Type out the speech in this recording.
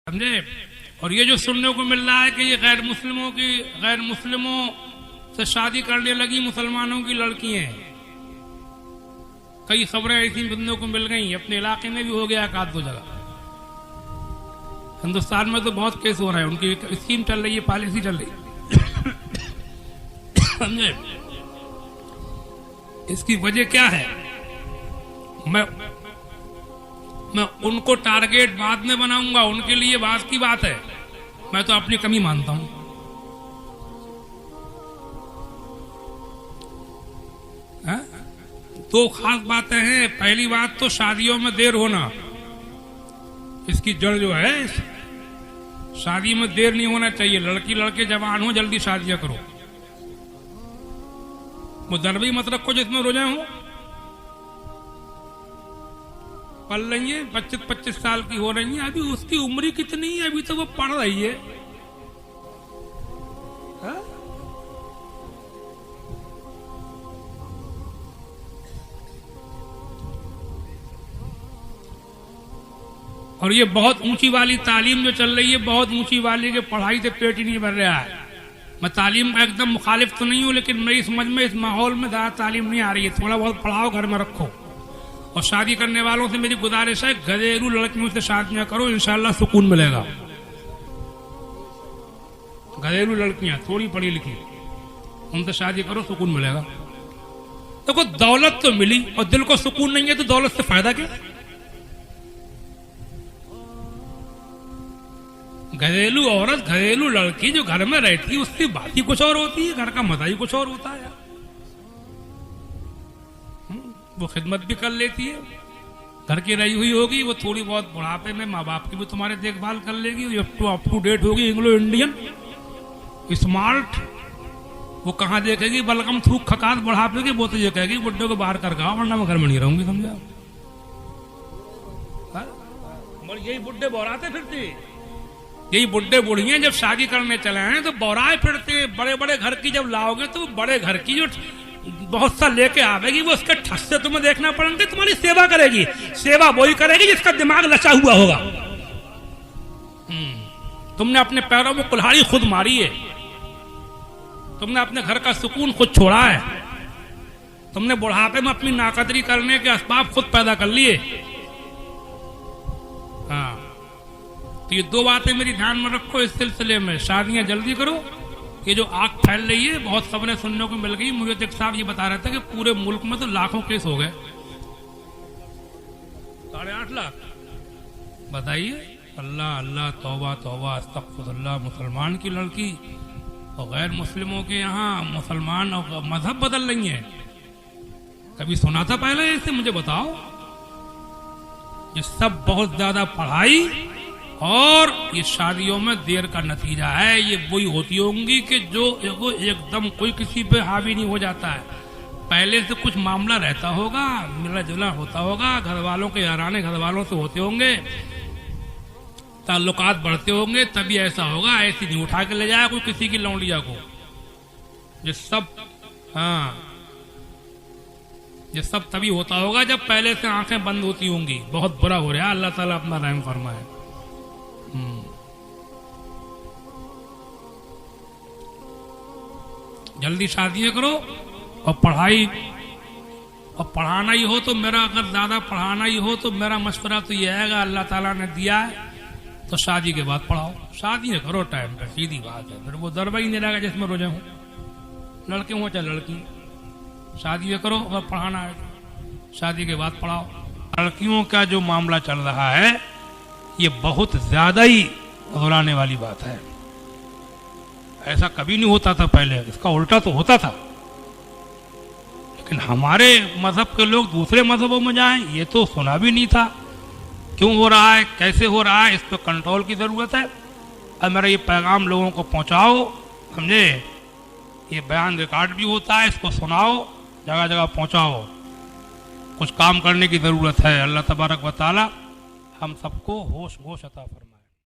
समझे। और ये जो सुनने को मिल रहा है कि ये गैर मुस्लिमों से शादी करने लगी मुसलमानों की लड़कियां, कई खबरें ऐसी सुनने को मिल गई। अपने इलाके में भी हो गया एक दो जगह। हिंदुस्तान में तो बहुत केस हो रहे हैं, उनकी स्कीम चल रही है, पॉलिसी चल रही है। समझे। इसकी वजह क्या है, मैं उनको टारगेट बाद में बनाऊंगा, उनके लिए बात की बात है। मैं तो अपनी कमी मानता हूं। दो खास बातें हैं। पहली बात तो शादियों में देर होना, इसकी जड़ जो है, शादी में देर नहीं होना चाहिए। लड़की लड़के जवान हो, जल्दी शादियां करो। वो दरबी मत रखो जिसमें रोजा हो। पढ़ रही है, 25 साल की हो रही है, अभी उसकी उम्र कितनी है, अभी तो वो पढ़ रही है। और ये बहुत ऊंची वाली तालीम जो चल रही है, बहुत ऊंची वाली के पढ़ाई से पेट ही नहीं भर रहा है। मैं तालीम का एकदम मुखालिफ तो नहीं हूं, लेकिन मेरी समझ में इस माहौल में ज्यादा तालीम नहीं आ रही है। थोड़ा बहुत पढ़ाओ, घर में रखो। और शादी करने वालों से मेरी गुजारिश है, घरेलू लड़कियों से शादियां करो, इंशाल्लाह सुकून मिलेगा। घरेलू लड़कियां थोड़ी पढ़ी लिखी, उनसे शादी करो, सुकून मिलेगा। देखो, दौलत तो मिली और दिल को सुकून नहीं है, तो दौलत से फायदा क्या। घरेलू औरत, घरेलू लड़की जो घर में रहती है, उसकी बात ही कुछ और होती है, घर का मजा ही कुछ और होता है। वो खिदमत भी कर लेती है, घर की रही हुई होगी, वो थोड़ी बहुत बुढ़ापे में माँ बाप की भी तुम्हारे देखभाल कर लेगी। अप टू डेट होगी, इंग्लो इंडियन स्मार्ट। वो कहाँ देखेगी बलगम थूक खकात बुढ़ापे की, वो तो ये कहेगी बुड्ढे को बाहर कर गाओ, वरना मैं घर में नहीं रहूंगी। समझा। यही बुड्ढे बौराते फिरते, यही बुड्ढे बुढ़ियां जब शादी करने चले हैं तो बौराए फिरते। बड़े बड़े घर की जब लाओगे तो बड़े घर की जो बहुत सा लेके आवेगी, वो उसके ठस से तुम्हें देखना पड़ेगा, तुम्हारी सेवा करेगी। सेवा वही करेगी जिसका दिमाग लचा हुआ होगा। तुमने अपने पैरों में कुल्हाड़ी खुद मारी है, तुमने अपने घर का सुकून खुद छोड़ा है, तुमने बुढ़ापे में अपनी नाकदरी करने के असबाब खुद पैदा कर लिए। हाँ, तो ये दो बातें मेरी ध्यान में रखो इस सिलसिले में। शादियां जल्दी करो। ये जो आग फैल रही है, बहुत खबरें सुनने को मिल गई। मुझे एक साहब ये बता रहे थे कि पूरे मुल्क में तो लाखों केस हो गए, 8.5 लाख। बताइए। अल्लाह अल्लाह, तौबा तौबा, अस्तगफिरुल्लाह। मुसलमान की लड़की और गैर मुस्लिमों के यहाँ मुसलमान और मजहब बदल रही है। कभी सुना था पहले ऐसे? मुझे बताओ। ये सब बहुत ज्यादा पढ़ाई और ये शादियों में देर का नतीजा है। ये वही होती होंगी कि जो एकदम कोई किसी पे हावी नहीं हो जाता है। पहले से कुछ मामला रहता होगा, मिला जुला होता होगा, घर वालों के याराने घर वालों से होते होंगे, ताल्लुकात बढ़ते होंगे, तभी ऐसा होगा। ऐसी नहीं उठा के ले जाए कोई किसी की लौंडिया को। ये सब, हाँ, ये सब तभी होता होगा जब पहले से आंखें बंद होती होंगी। बहुत बुरा हो रहा है, अल्लाह ताला अपना रहम फरमाए। जल्दी शादियां करो और पढ़ाई, और पढ़ाना ही हो तो मेरा, अगर ज्यादा पढ़ाना ही हो तो मेरा मशवरा तो यह है, अल्लाह ताला ने दिया है तो शादी के बाद पढ़ाओ। शादी करो टाइम पे, सीधी बात है। फिर वो दरबा ही नहीं रहेगा जिसमें रोजे हो, लड़के हो चाहे लड़की। शादी करो और पढ़ाना है, शादी के बाद पढ़ाओ। लड़कियों का जो मामला चल रहा है, ये बहुत ज्यादा ही घबराने वाली बात है। ऐसा कभी नहीं होता था पहले, इसका उल्टा तो होता था। लेकिन हमारे मजहब के लोग दूसरे मजहबों में जाएं, ये तो सुना भी नहीं था। क्यों हो रहा है, कैसे हो रहा है, इस पर कंट्रोल की जरूरत है। अब मेरा ये पैगाम लोगों को पहुंचाओ, समझे। ये बयान रिकॉर्ड भी होता है, इसको सुनाओ, जगह जगह पहुंचाओ। कुछ काम करने की जरूरत है। अल्लाह तबारक व तआला हम सबको होश अता फरमाए।